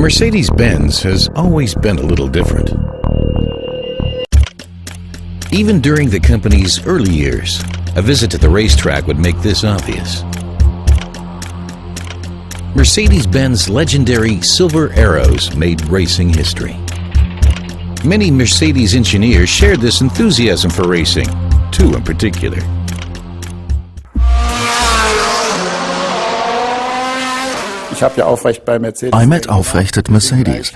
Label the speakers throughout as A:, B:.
A: Mercedes-Benz has always been a little different. Even during the company's early years, a visit to the racetrack would make this obvious. Mercedes-Benz legendary Silver Arrows made racing history. Many Mercedes engineers shared this enthusiasm for racing, two in particular.
B: I met Aufrecht at Mercedes.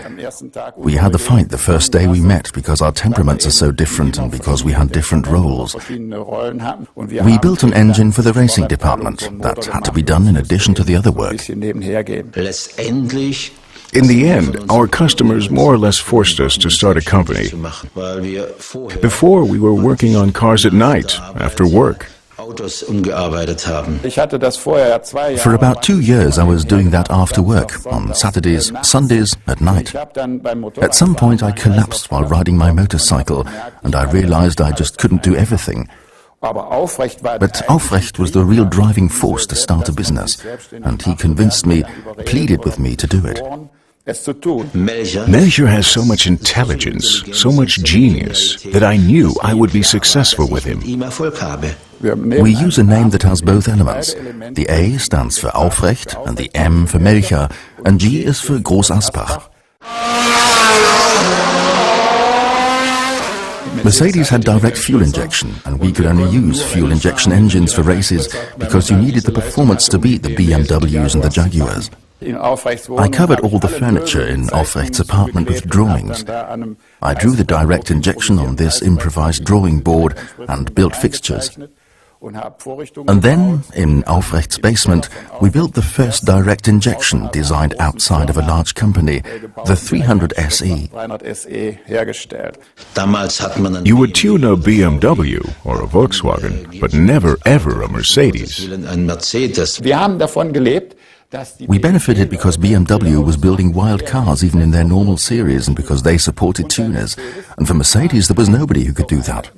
B: We had the fight the first day we met because our temperaments are so different and because we had different roles. We built an engine for the racing department. That had to be done in addition to the other work.
A: In the end, our customers more or less forced us to start a company. Before, we were working on cars at night, after work.
B: For about 2 years I was doing that after work, on Saturdays, Sundays, at night. At some point I collapsed while riding my motorcycle, and I realized I just couldn't do everything. But Aufrecht was the real driving force to start a business, and he convinced me, pleaded with me to do it.
A: Melchior has so much intelligence, so much genius, that I knew I would be successful with him.
B: We use a name that has both elements. The A stands for Aufrecht, and the M for Melchior, and G is for Groß Aspach. Mercedes had direct fuel injection, and we could only use fuel injection engines for races because you needed the performance to beat the BMWs and the Jaguars. I covered all the furniture in Aufrecht's apartment with drawings. I drew the direct injection on this improvised drawing board and built fixtures. And then, in Aufrecht's basement, we built the first direct injection designed outside of a large company, the 300 SE.
A: You would tune a BMW or a Volkswagen, but never ever a Mercedes.
B: We benefited because BMW was building wild cars even in their normal series and because they supported tuners. And for Mercedes there was nobody who could do that.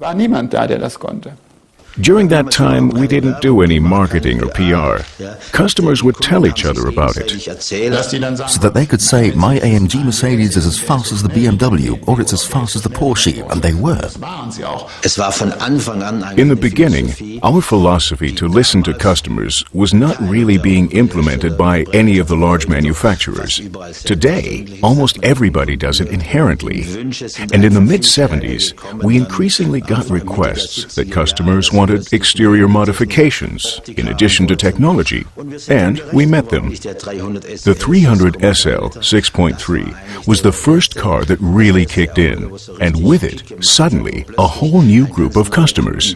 A: During that time, we didn't do any marketing or PR. Customers would tell each other about it.
B: So that they could say, my AMG Mercedes is as fast as the BMW, or it's as fast as the Porsche, and they were.
A: In the beginning, our philosophy to listen to customers was not really being implemented by any of the large manufacturers. Today, almost everybody does it inherently. And in the mid-70s, we increasingly got requests that customers wanted exterior modifications in addition to technology, and we met them. The 300 SL 6.3 was the first car that really kicked in, and with it, suddenly, a whole new group of customers.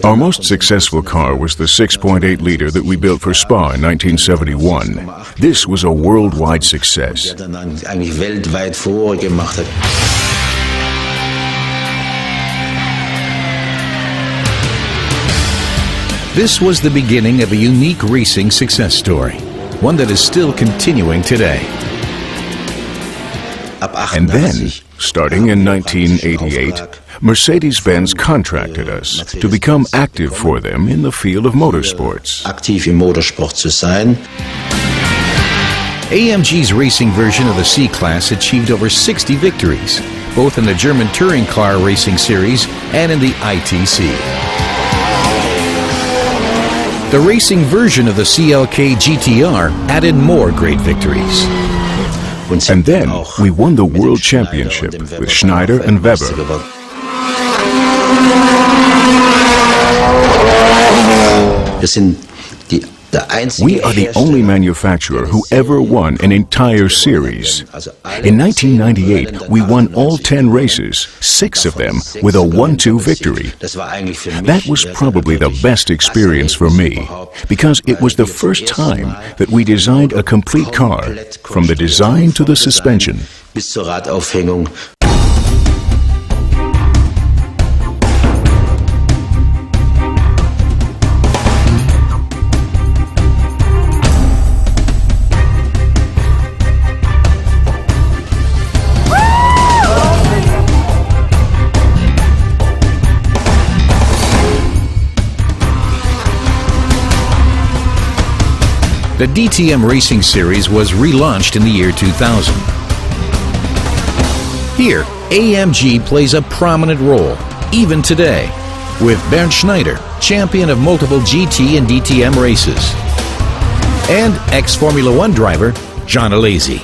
A: Our most successful car was the 6.8-liter that we built for Spa in 1971. This was a worldwide success. This was the beginning of a unique racing success story, one that is still continuing today. And then, starting in 1988, Mercedes-Benz contracted us to become active for them in the field of motorsports. AMG's racing version of the C-Class achieved over 60 victories, both in the German touring car racing series and in the ITC. The racing version of the CLK GTR added more great victories. And then we won the World Championship with Schneider and Weber. We are the only manufacturer who ever won an entire series. In 1998, we won all 10 races, 6 of them with a 1-2 victory. That was probably the best experience for me, because it was the first time that we designed a complete car, from the design to the suspension.
C: The DTM Racing Series was relaunched in the year 2000. Here, AMG plays a prominent role, even today, with Bernd Schneider, champion of multiple GT and DTM races, and ex-Formula One driver John Alesi.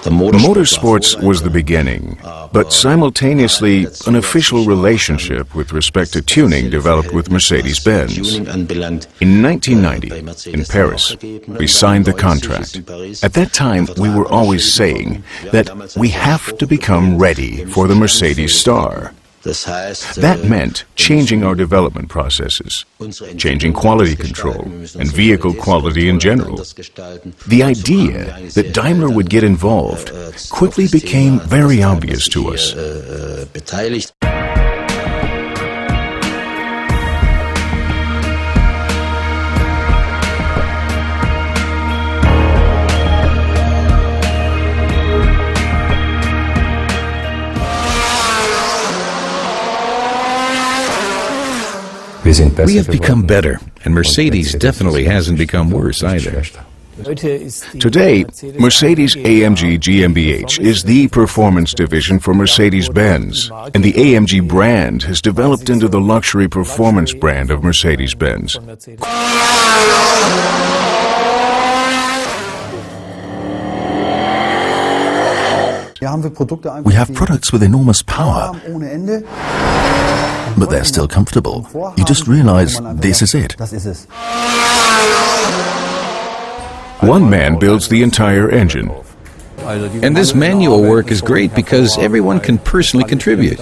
A: Motorsports was the beginning, but simultaneously an official relationship with respect to tuning developed with Mercedes-Benz. In 1990, in Paris, we signed the contract. At that time, we were always saying that we have to become ready for the Mercedes star. That meant changing our development processes, changing quality control, and vehicle quality in general. The idea that Daimler would get involved quickly became very obvious to us.
C: We have become better, and Mercedes definitely hasn't become worse either.
A: Today, Mercedes-AMG GmbH is the performance division for Mercedes-Benz, and the AMG brand has developed into the luxury performance brand of Mercedes-Benz.
B: We have products with enormous power, but they're still comfortable. You just realize this is it.
A: One man builds the entire engine.
C: And this manual work is great because everyone can personally contribute.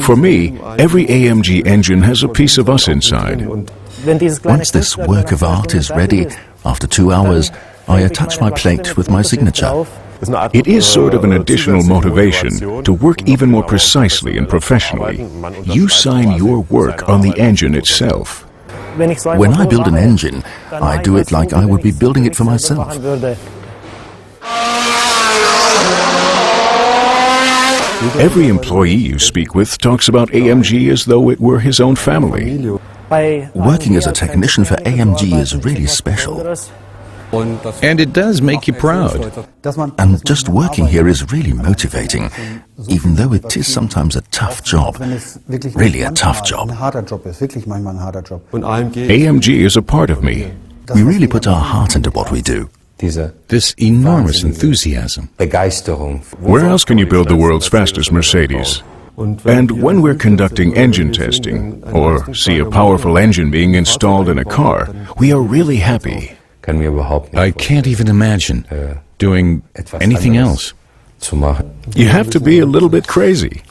A: For me, every AMG engine has a piece of us inside.
B: Once this work of art is ready, after 2 hours, I attach my plate with my signature.
A: It is sort of an additional motivation to work even more precisely and professionally. You sign your work on the engine itself.
B: When I build an engine, I do it like I would be building it for myself.
A: Every employee you speak with talks about AMG as though it were his own family.
B: Working as a technician for AMG is really special.
C: And it does make you proud.
B: And just working here is really motivating, even though it is sometimes a tough job. Really a tough job.
A: AMG is a part of me.
B: We really put our heart into what we do.
C: This enormous enthusiasm.
A: Where else can you build the world's fastest Mercedes? And when we're conducting engine testing, or see a powerful engine being installed in a car, we are really happy.
C: I can't even imagine doing anything else.
A: You have to be a little bit crazy.